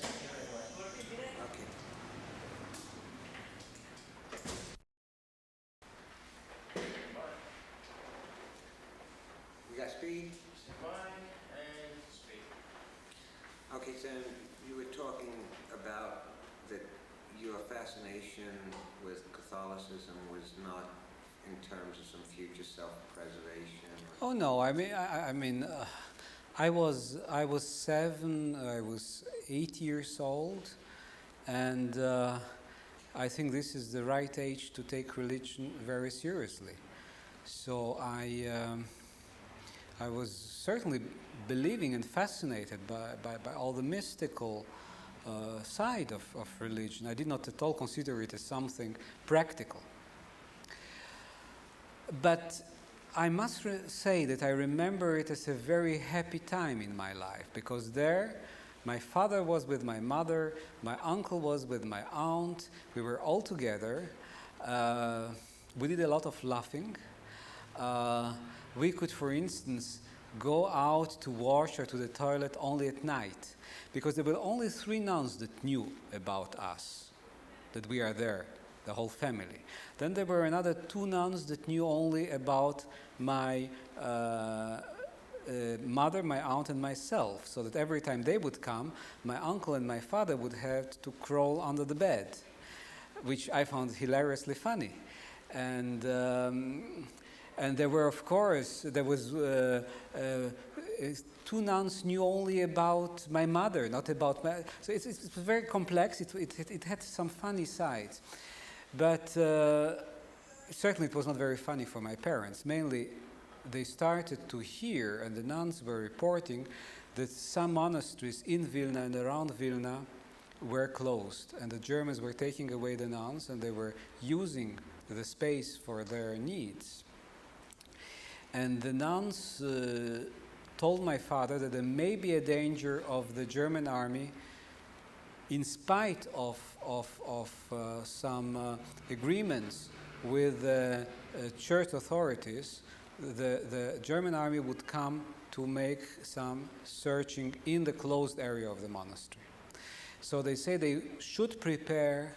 Okay. We got speed? Okay, so you were talking about that your fascination with Catholicism was not in terms of some future self-preservation. Oh no, I was 7, I was 8 years old, and I think this is the right age to take religion very seriously. So I was certainly believing and fascinated by all the mystical side of religion. I did not at all consider it as something practical. But I must say that I remember it as a very happy time in my life, because there my father was with my mother, my uncle was with my aunt, we were all together. We did a lot of laughing. We could, for instance, go out to wash or to the toilet only at night, because there were only 3 nuns that knew about us, that we are there, the whole family. Then there were another 2 nuns that knew only about my mother, my aunt, and myself, so that every time they would come, my uncle and my father would have to crawl under the bed, which I found hilariously funny. And there were, of course, there was 2 nuns knew only about my mother, not about my. So it's very complex. It had some funny sides, but certainly it was not very funny for my parents. Mainly, they started to hear, and the nuns were reporting that some monasteries in Vilna and around Vilna were closed, and the Germans were taking away the nuns, and they were using the space for their needs. And the nuns told my father that there may be a danger of the German army, in spite of some agreements with the church authorities. The German army would come to make some searching in the closed area of the monastery. So they say they should prepare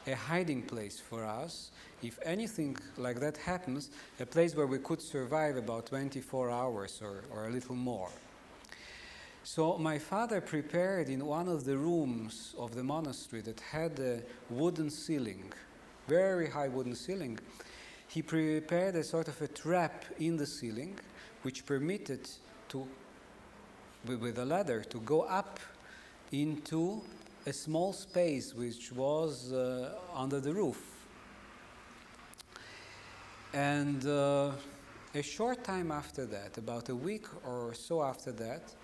a hiding place for us. If anything like that happens, a place where we could survive about 24 hours or a little more. So my father prepared in one of the rooms of the monastery that had a wooden ceiling, very high wooden ceiling. He prepared a sort of a trap in the ceiling, which permitted to, with a ladder, to go up into a small space which was under the roof. And a short time after that, about a week or so after that,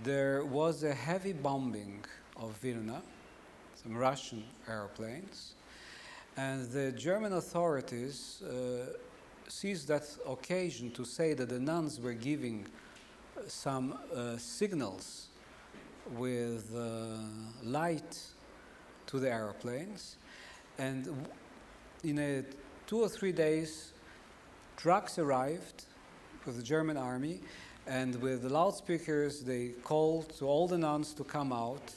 there was a heavy bombing of Vilna, some Russian airplanes, and the German authorities seized that occasion to say that the nuns were giving some signals with light to the airplanes, and in 2 or 3 days, trucks arrived with the German army, and with the loudspeakers they called to all the nuns to come out.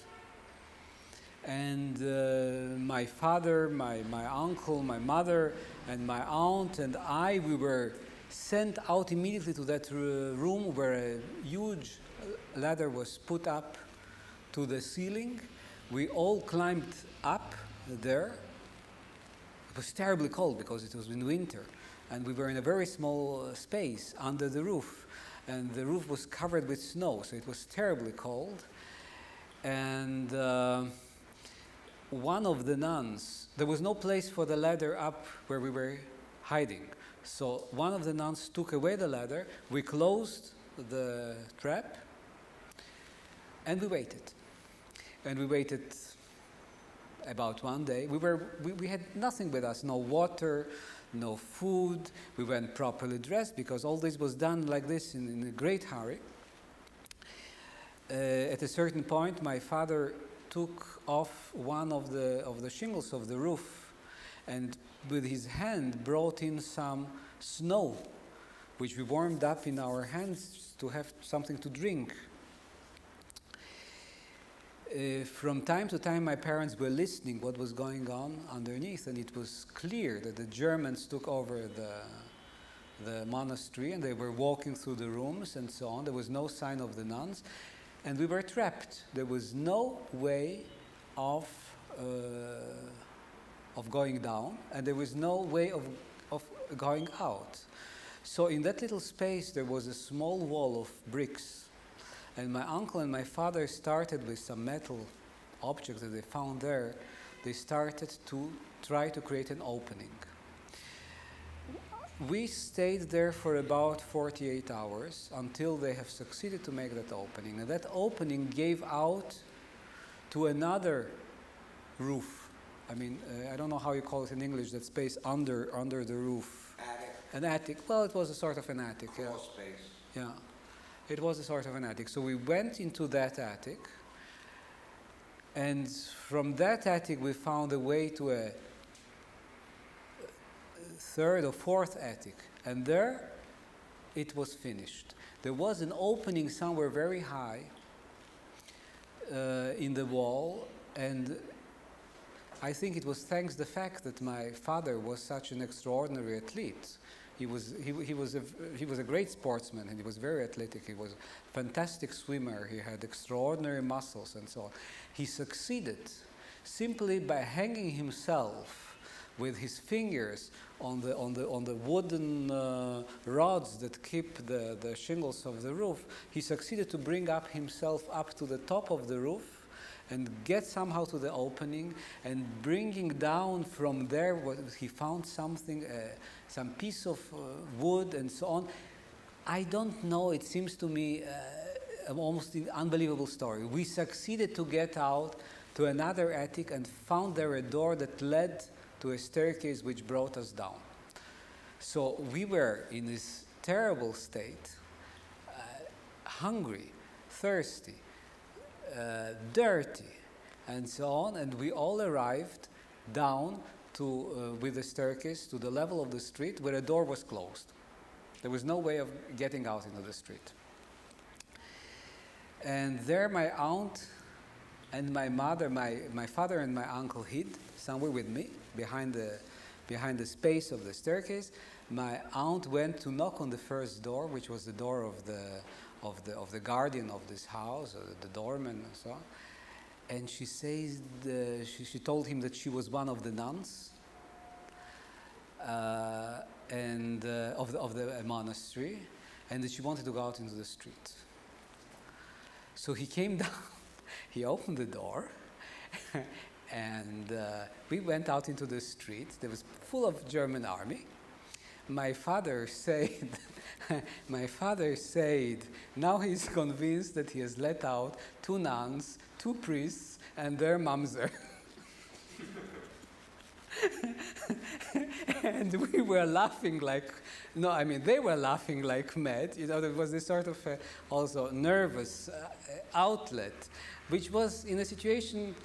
And my father, my uncle, my mother, and my aunt and I, we were sent out immediately to that room where a huge ladder was put up to the ceiling. We all climbed up there. It was terribly cold because it was in winter, and we were in a very small space under the roof, and the roof was covered with snow, so it was terribly cold. And one of the nuns, there was no place for the ladder up where we were hiding, so one of the nuns took away the ladder. We closed the trap, and we waited. And we waited about 1 day. We had nothing with us, no water, no food. We weren't properly dressed because all this was done like this in a great hurry. At a certain point, my father took off one of the shingles of the roof, and with his hand brought in some snow, which we warmed up in our hands to have something to drink. from time to time, my parents were listening what was going on underneath, and it was clear that the Germans took over the monastery, and they were walking through the rooms and so on. There was no sign of the nuns, and we were trapped. There was no way of going down, and there was no way of going out. So in that little space, there was a small wall of bricks. And my uncle and my father started with some metal objects that they found there. They started to try to create an opening. We stayed there for about 48 hours until they have succeeded to make that opening. And that opening gave out to another roof. I mean, I don't know how you call it in English, that space under the roof. Attic. An attic. Well, it was a sort of an attic. Crawl space. Yeah. It was a sort of an attic. So we went into that attic, and from that attic we found a way to a third or fourth attic, and there it was finished. There was an opening somewhere very high in the wall, and I think it was thanks to the fact that my father was such an extraordinary athlete. He was a great sportsman, and he was very athletic. He was a fantastic swimmer. He had extraordinary muscles and so on. He succeeded simply by hanging himself with his fingers on the wooden rods that keep the shingles of the roof. He succeeded to bring up himself up to the top of the roof and get somehow to the opening, and bringing down from there he found something, some piece of wood and so on. I don't know, it seems to me almost an unbelievable story. We succeeded to get out to another attic and found there a door that led to a staircase which brought us down. So we were in this terrible state, hungry, thirsty, dirty, and so on, and we all arrived down to with the staircase to the level of the street where a door was closed. There was no way of getting out into the street. And there my aunt and my mother, my father and my uncle hid somewhere with me behind the space of the staircase. My aunt went to knock on the first door, which was the door of the guardian of this house, the doorman and so on. And she says, she told him that she was one of the nuns of the monastery, and that she wanted to go out into the street. So he came down, he opened the door, and we went out into the street. There was full of German army. My father said, now he's convinced that he has let out 2 nuns, 2 priests, and their mamzer. And we were laughing they were laughing like mad. There was this sort of also nervous outlet, which was in a situation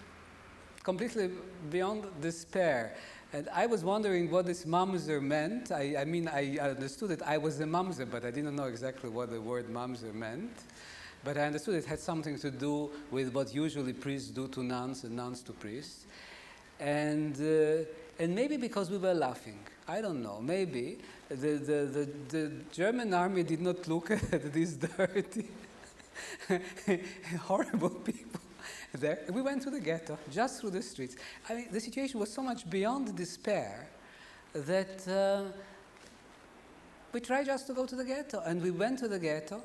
completely beyond despair. And I was wondering what this mamzer meant. I understood that I was a mamzer, but I didn't know exactly what the word mamzer meant. But I understood it had something to do with what usually priests do to nuns and nuns to priests. And maybe because we were laughing, I don't know, maybe the German army did not look at these dirty, horrible people. There, we went to the ghetto, just through the streets. I mean, the situation was so much beyond despair that we tried just to go to the ghetto. And we went to the ghetto,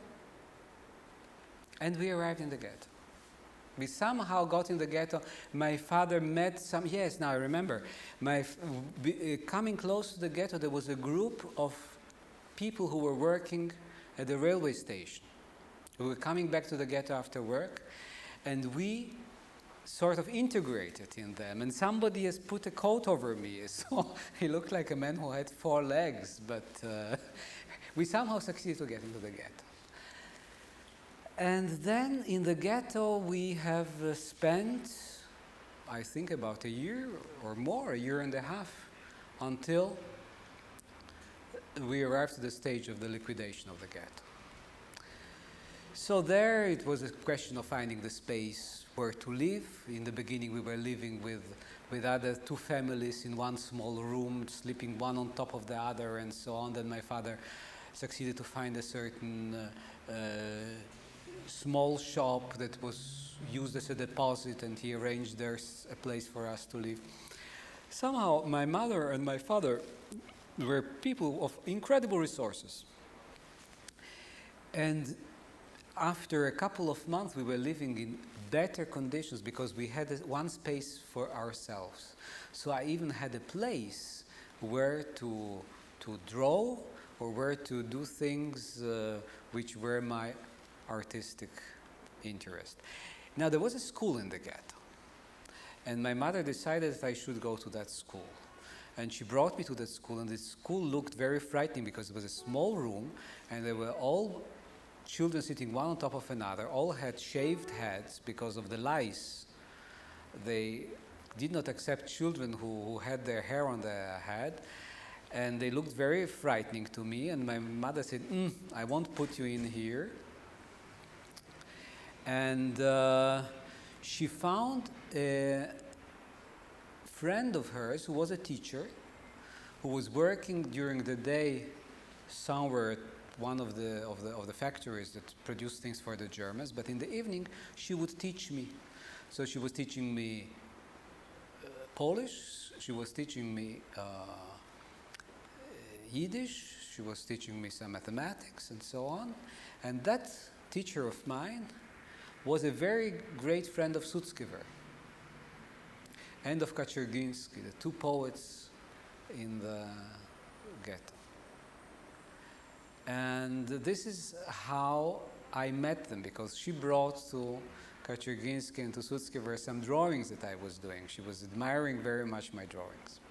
and we arrived in the ghetto. We somehow got in the ghetto. My father met now I remember. Coming close to the ghetto, there was a group of people who were working at the railway station, who were coming back to the ghetto after work. And we sort of integrated in them. And somebody has put a coat over me. So he looked like a man who had 4 legs. But we somehow succeeded to get into the ghetto. And then in the ghetto we have spent, I think, about a year or more, a year and a half, until we arrived at the stage of the liquidation of the ghetto. So there it was a question of finding the space where to live. In the beginning we were living with other two families in one small room, sleeping one on top of the other and so on. Then my father succeeded to find a certain small shop that was used as a deposit, and he arranged there a place for us to live. Somehow my mother and my father were people of incredible resources. And after a couple of months, we were living in better conditions because we had one space for ourselves. So I even had a place where to draw or where to do things which were my artistic interest. Now, there was a school in the ghetto, and my mother decided that I should go to that school. And she brought me to that school, and the school looked very frightening because it was a small room, and there were all children sitting one on top of another, all had shaved heads because of the lice. They did not accept children who had their hair on their head, and they looked very frightening to me, and my mother said, I won't put you in here. And she found a friend of hers who was a teacher, who was working during the day somewhere at one of the factories that produced things for the Germans, but in the evening she would teach me. So she was teaching me Polish, she was teaching me Yiddish, she was teaching me some mathematics and so on. And that teacher of mine was a very great friend of Sutzkever and of Kaczerginski, the two poets in the ghetto. And this is how I met them, because she brought to Kaczerginski and to Sutzkever some drawings that I was doing. She was admiring very much my drawings.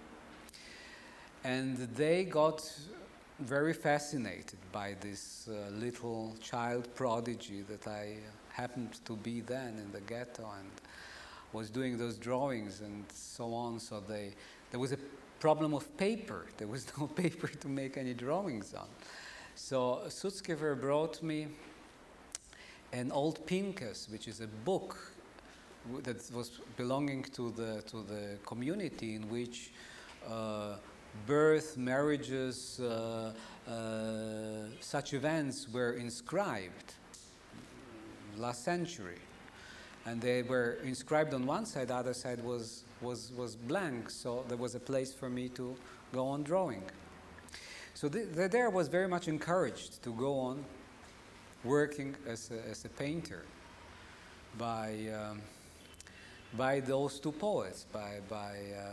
And they got very fascinated by this little child prodigy that I happened to be then in the ghetto and was doing those drawings and so on. So there was a problem of paper. There was no paper to make any drawings on. So Sutzkever brought me an old Pincus, which is a book that was belonging to the community in which birth, marriages, such events were inscribed last century. And they were inscribed on one side, the other side was blank, so there was a place for me to go on drawing. So there was very much encouraged to go on working as a painter by those two poets, by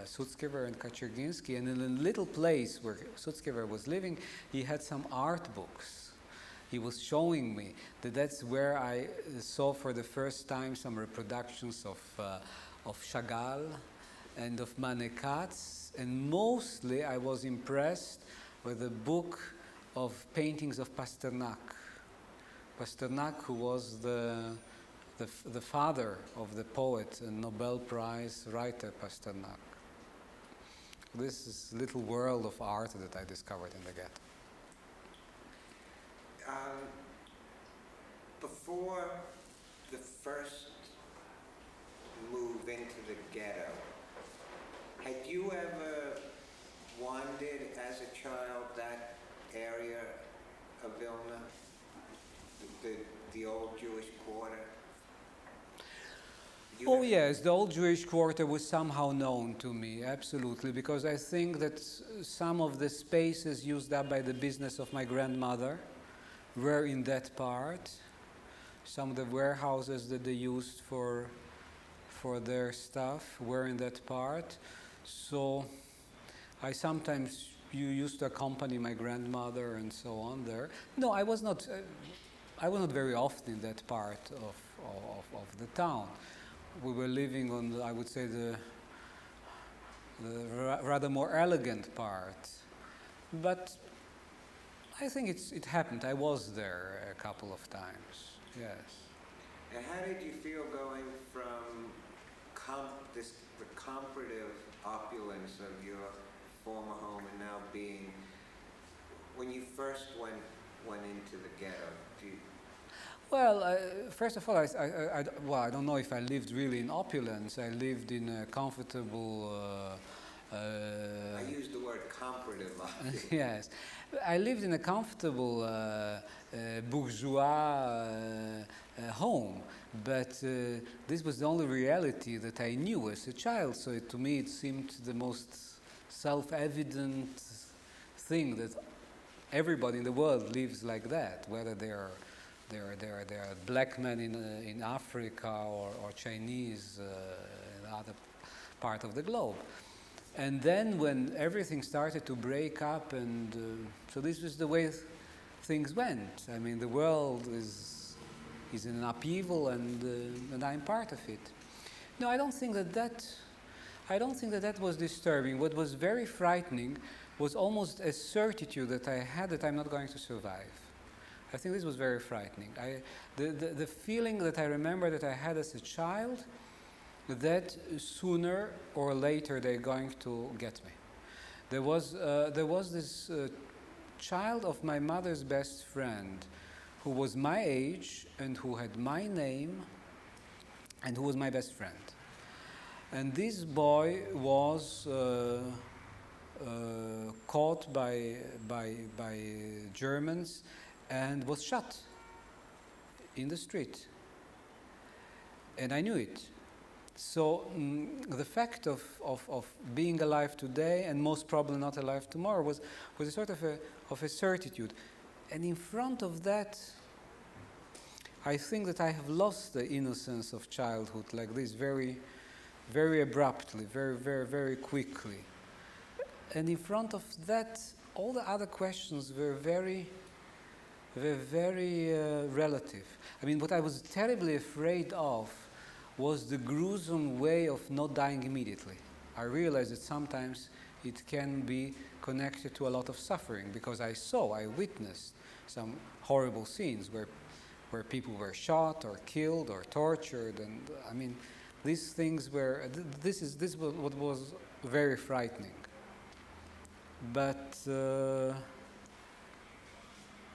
Sutzkever and Kaczerginski. And in a little place where Sutzkever was living, he had some art books. He was showing me that's where I saw for the first time some reproductions of Chagall and of Manet-Katz, and mostly I was impressed with a book of paintings of Pasternak. Pasternak, who was the father of the poet and Nobel Prize writer Pasternak. This is a little world of art that I discovered in the ghetto. Before the first move into the ghetto, had you ever wandered as a child that area of Vilna, the old Jewish quarter? Yes, the old Jewish quarter was somehow known to me, absolutely, because I think that some of the spaces used up by the business of my grandmother were in that part. Some of the warehouses that they used for their stuff were in that part. So I sometimes used to accompany my grandmother and so on there. No, I was not very often in that part of the town. We were living on, I would say, the rather more elegant part. But I think it happened. I was there a couple of times, yes. And how did you feel going from the comparative opulence of your former home and now being, when you first went into the ghetto? Well, first of all, well, I don't know if I lived really in opulence. I lived in a comfortable. I use the word comparative. Yes, I lived in a comfortable bourgeois home, but this was the only reality that I knew as a child. So to me, it seemed the most self-evident thing that everybody in the world lives like that, whether they are black men in Africa or Chinese in other part of the globe. And then when everything started to break up, and so this was the way things went. I mean, the world is in an upheaval, and I'm part of it. No, I don't think that was disturbing. What was very frightening was almost a certitude that I had that I'm not going to survive. I think this was very frightening. The feeling that I remember that I had as a child, that sooner or later they're going to get me. There was this child of my mother's best friend who was my age and who had my name and who was my best friend. And this boy was caught by Germans and was shot in the street. And I knew it. So the fact of being alive today and most probably not alive tomorrow was a sort of a certitude. And in front of that, I think that I have lost the innocence of childhood like this very, very abruptly, very, very, very quickly. And in front of that, all the other questions were very relative. I mean, what I was terribly afraid of was the gruesome way of not dying immediately. I realized that sometimes it can be connected to a lot of suffering, because I witnessed some horrible scenes where people were shot or killed or tortured, and I mean, these things were. This was what was very frightening. But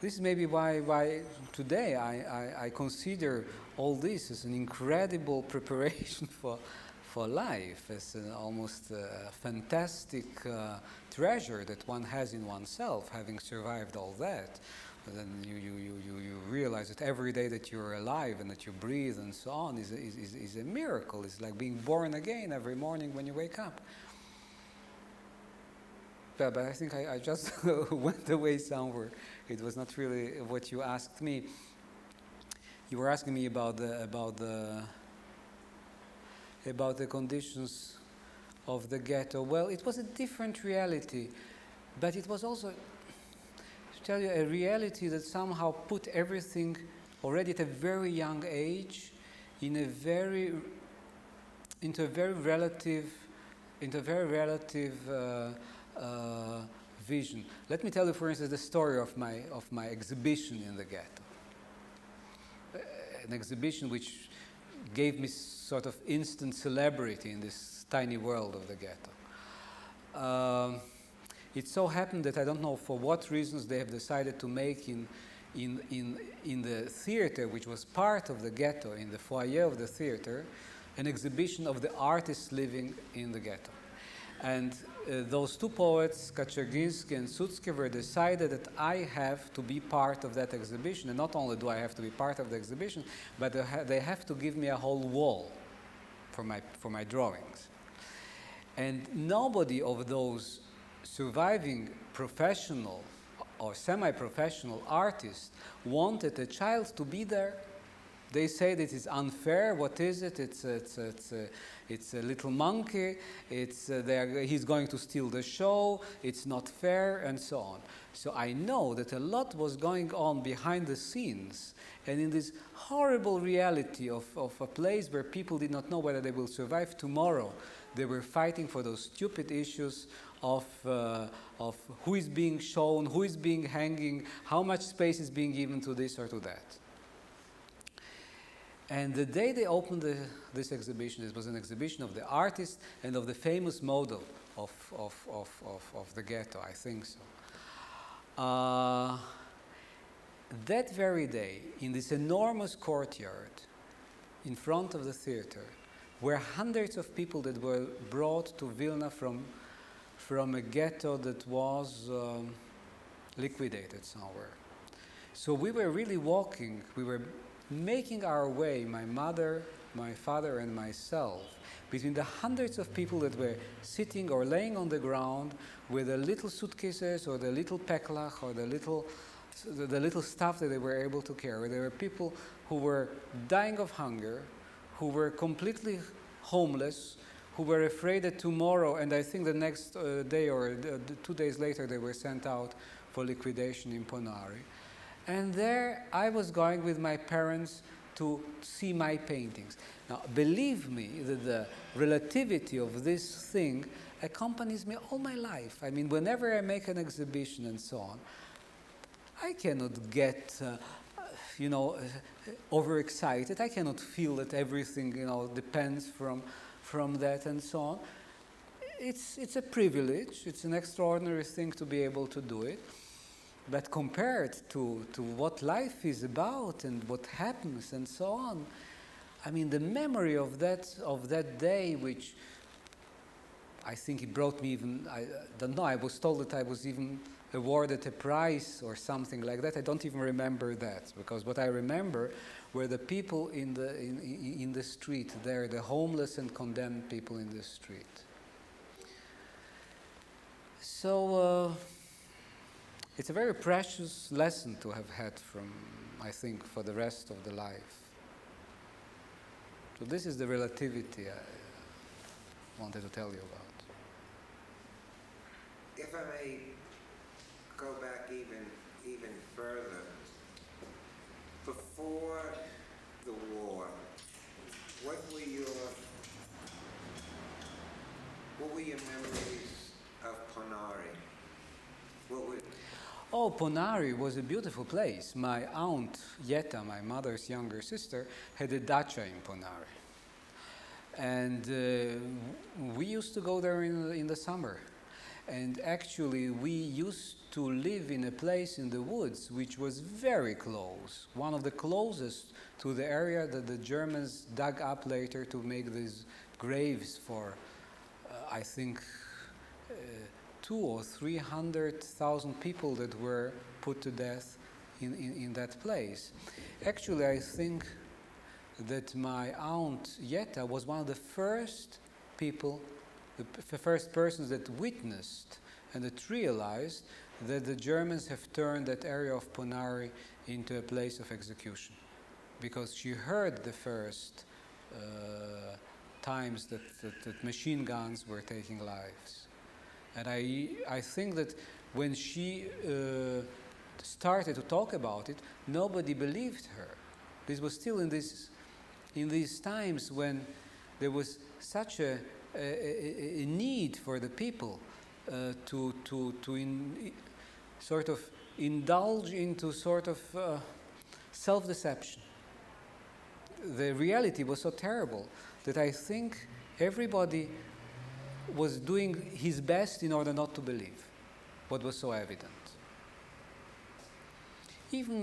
this is maybe why today I consider all this as an incredible preparation for life, as an almost fantastic treasure that one has in oneself, having survived all that. And then you realize that every day that you're alive and that you breathe and so on is a miracle. It's like being born again every morning when you wake up. But I think I just went away somewhere. It was not really what you asked me. You were asking me about the conditions of the ghetto. Well, it was a different reality, but it was also, to tell you, a reality that somehow put everything already at a very young age into a very relative vision. Let me tell you, for instance, the story of my exhibition in the ghetto. An exhibition which gave me sort of instant celebrity in this tiny world of the ghetto. It so happened that I don't know for what reasons they have decided to make in the theater, which was part of the ghetto, in the foyer of the theater, an exhibition of the artists living in the ghetto. And those two poets, Kaczergiński and Sutzkever, decided that I have to be part of that exhibition. And not only do I have to be part of the exhibition, but they have to give me a whole wall for my drawings. And nobody of those surviving professional or semi-professional artists wanted a child to be there. They say that it's unfair. What is it? It's a little monkey. He's going to steal the show. It's not fair, and so on. So I know that a lot was going on behind the scenes, and in this horrible reality of a place where people did not know whether they will survive tomorrow, they were fighting for those stupid issues of who is being shown, who is being hanging, how much space is being given to this or to that. And the day they opened this exhibition, it was an exhibition of the artist and of the famous model of the ghetto, I think so. that very day, in this enormous courtyard in front of the theater, were hundreds of people that were brought to Vilna from a ghetto that was liquidated somewhere. So we were really walking, we were making our way, my mother, my father, and myself, between the hundreds of people that were sitting or laying on the ground with the little suitcases or the little peklach or the little stuff that they were able to carry. There were people who were dying of hunger, who were completely homeless, who were afraid that tomorrow, and I think the next day or 2 days later, they were sent out for liquidation in Panari. And there I was going with my parents to see my paintings. Now, believe me that the relativity of this thing accompanies me all my life. I mean, whenever I make an exhibition and so on, I cannot get, overexcited. I cannot feel that everything, depends from that and so on. It's a privilege. It's an extraordinary thing to be able to do it. But compared to what life is about and what happens and so on, I mean, the memory of that day, which I think it brought me even, I don't know, I was told that I was even awarded a prize or something like that. I don't even remember that, because what I remember were the people in the street there, the homeless and condemned people in the street. So it's a very precious lesson to have had from, I think, for the rest of the life. So this is the relativity I wanted to tell you about. If I may go back even further, before the war, what were your memories of Panari? Oh, Panari was a beautiful place. My aunt, Yetta, my mother's younger sister, had a dacha in Panari. And we used to go there in the summer. And actually, we used to live in a place in the woods which was very close, one of the closest to the area that the Germans dug up later to make these graves for, I think, 200,000 or 300,000 people that were put to death in that place. Actually, I think that my aunt Yetta was one of the first people, the first persons that witnessed and that realized that the Germans have turned that area of Panari into a place of execution, because she heard the first times that machine guns were taking lives. And I think that when she started to talk about it, nobody believed her. This was still in these times when there was such a need for the people to sort of indulge into sort of self-deception. The reality was so terrible that I think everybody was doing his best in order not to believe what was so evident. Even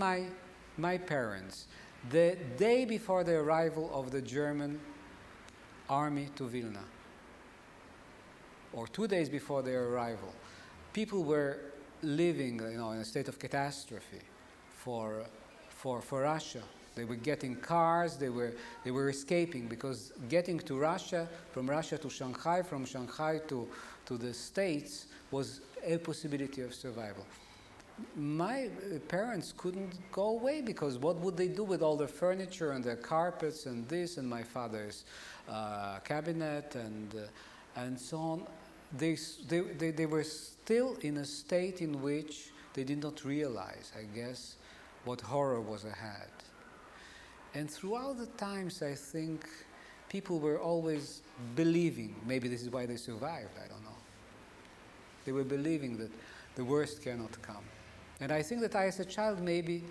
my parents, the day before the arrival of the German army to Vilna, or 2 days before their arrival, people were living, in a state of catastrophe for Russia. They were getting cars. They were escaping, because getting to Russia, from Russia to Shanghai, from Shanghai to the States was a possibility of survival. My parents couldn't go away, because what would they do with all the furniture and the carpets and this and my father's cabinet and so on? They were still in a state in which they did not realize, I guess, what horror was ahead. And throughout the times, I think people were always believing, maybe this is why they survived, I don't know. They were believing that the worst cannot come. And I think that I, as a child, maybe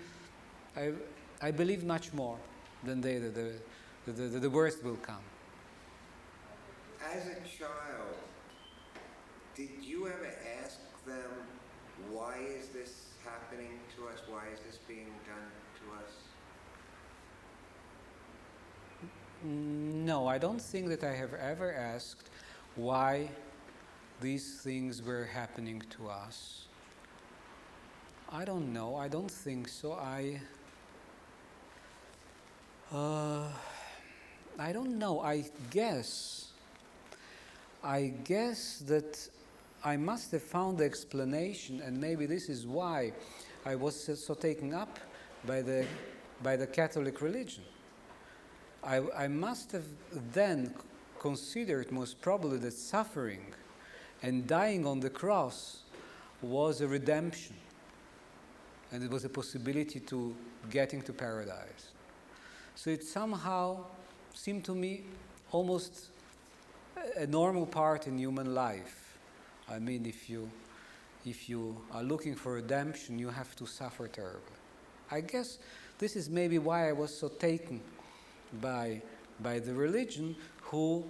I believed much more than they, that the worst will come. As a child, did you ever ask them, why is this happening to us? Why is this being done to us? No, I don't think that I have ever asked why these things were happening to us. I don't know. I don't think so. I don't know. I guess that I must have found the explanation, and maybe this is why I was so taken up by the Catholic religion. I must have then considered most probably that suffering and dying on the cross was a redemption, and it was a possibility to get into paradise. So it somehow seemed to me almost a normal part in human life. I mean, if you are looking for redemption, you have to suffer terribly. I guess this is maybe why I was so taken by the religion who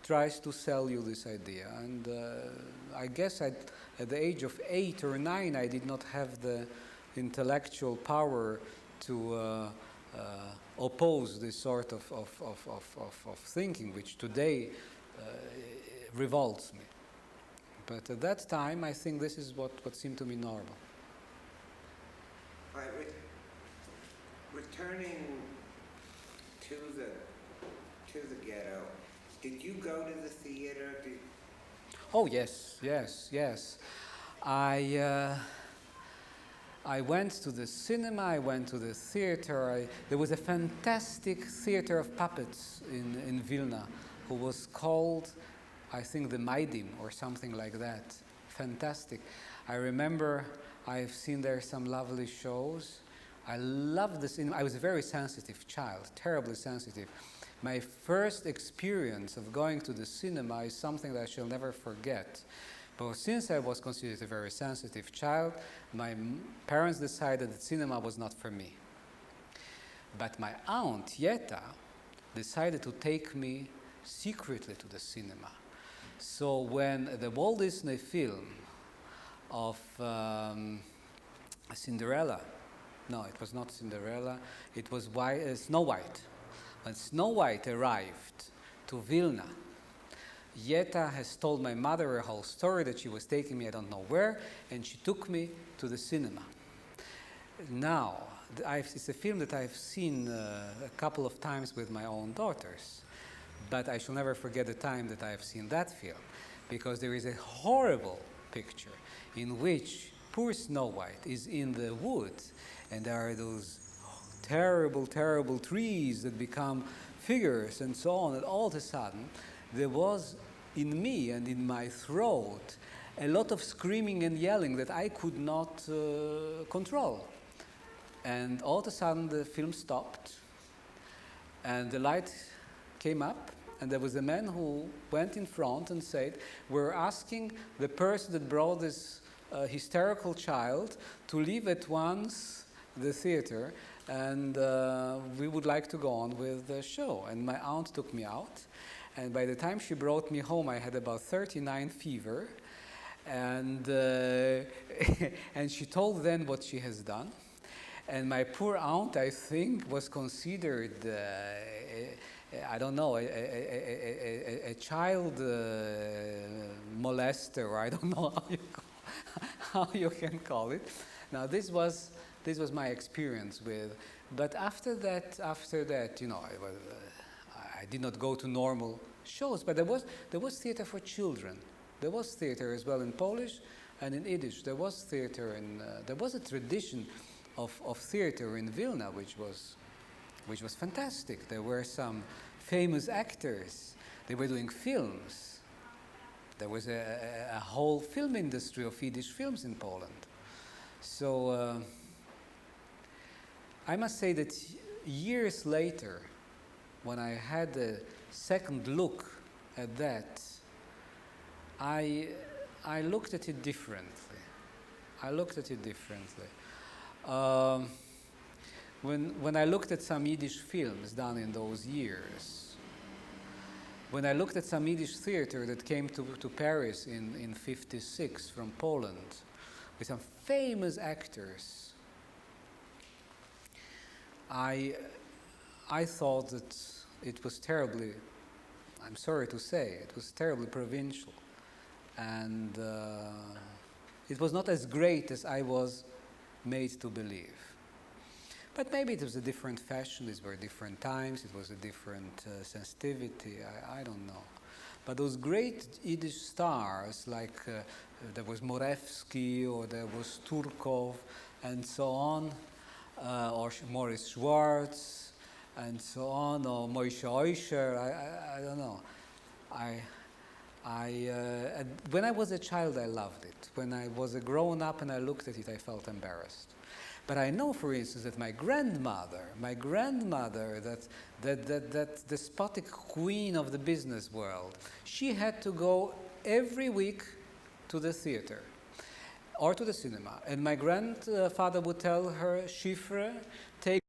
tries to sell you this idea. And I guess at the age of 8 or 9, I did not have the intellectual power to oppose this sort of thinking, which today revolts me. But at that time, I think this is what seemed to me normal. All right, returning to the ghetto, did you go to the theater? Oh yes. I went to the cinema. I went to the theater. There was a fantastic theater of puppets in Vilna, who was called, I think, the Maidim or something like that. Fantastic. I remember I've seen there some lovely shows. I loved the cinema. I was a very sensitive child, terribly sensitive. My first experience of going to the cinema is something that I shall never forget. But since I was considered a very sensitive child, my parents decided that cinema was not for me. But my aunt, Yetta, decided to take me secretly to the cinema. So when the Walt Disney film of Cinderella, no, it was not Cinderella, it was Snow White. When Snow White arrived to Vilna, Yetta has told my mother a whole story that she was taking me I don't know where, and she took me to the cinema. Now, it's a film that I've seen a couple of times with my own daughters, but I shall never forget the time that I've seen that film, because there is a horrible picture in which poor Snow White is in the woods, and there are those terrible, terrible trees that become figures and so on, and all of a sudden there was in me and in my throat a lot of screaming and yelling that I could not control. And all of a sudden the film stopped and the light came up, and there was a man who went in front and said, "We're asking the person that brought this hysterical child to leave at once the theater, and we would like to go on with the show." And my aunt took me out, and by the time she brought me home, I had about 39 fever, and and she told then what she has done. And my poor aunt, I think, was considered, I don't know, a child molester, or I don't know how you can call it. Now, this was my experience with. But after that, you know, I did not go to normal shows. But there was theater for children. There was theater as well in Polish and in Yiddish. There was theater, and there was a tradition of theater in Vilna, which was fantastic. There were some famous actors. They were doing films. There was a whole film industry of Yiddish films in Poland. So I must say that years later, when I had a second look at that, I looked at it differently. When I looked at some Yiddish films done in those years, when I looked at some Yiddish theater that came to Paris in 1956 from Poland, with some famous actors. I thought that it was terribly, I'm sorry to say, it was terribly provincial. And it was not as great as I was made to believe. But maybe it was a different fashion, these were different times, it was a different sensitivity, I don't know. But those great Yiddish stars, like there was Morevsky, or there was Turkov, and so on, or Morris Schwartz, and so on, or Moshe Oisher, I don't know. When I was a child, I loved it. When I was a grown-up and I looked at it, I felt embarrassed. But I know, for instance, that my grandmother, that despotic queen of the business world, she had to go every week to the theater or to the cinema. And my grandfather would tell her, Chiffre, take